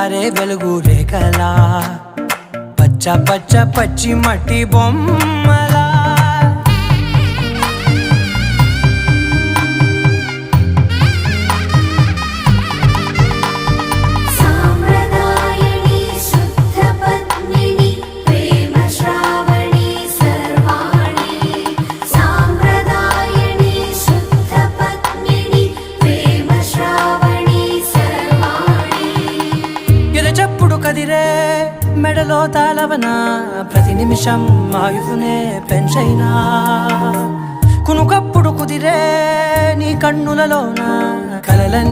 జారే వెలుగు రేఖలా పచ్చ పచ్చ పచ్చి మట్టి బొమ్మలా చెప్పుడు కదిరే మెడలో తాళవన ప్రతి నిమిషం ఆయుధునే పెంచైనా కునుకప్పుడు కుదిరే నీ కన్నులలోన కలలని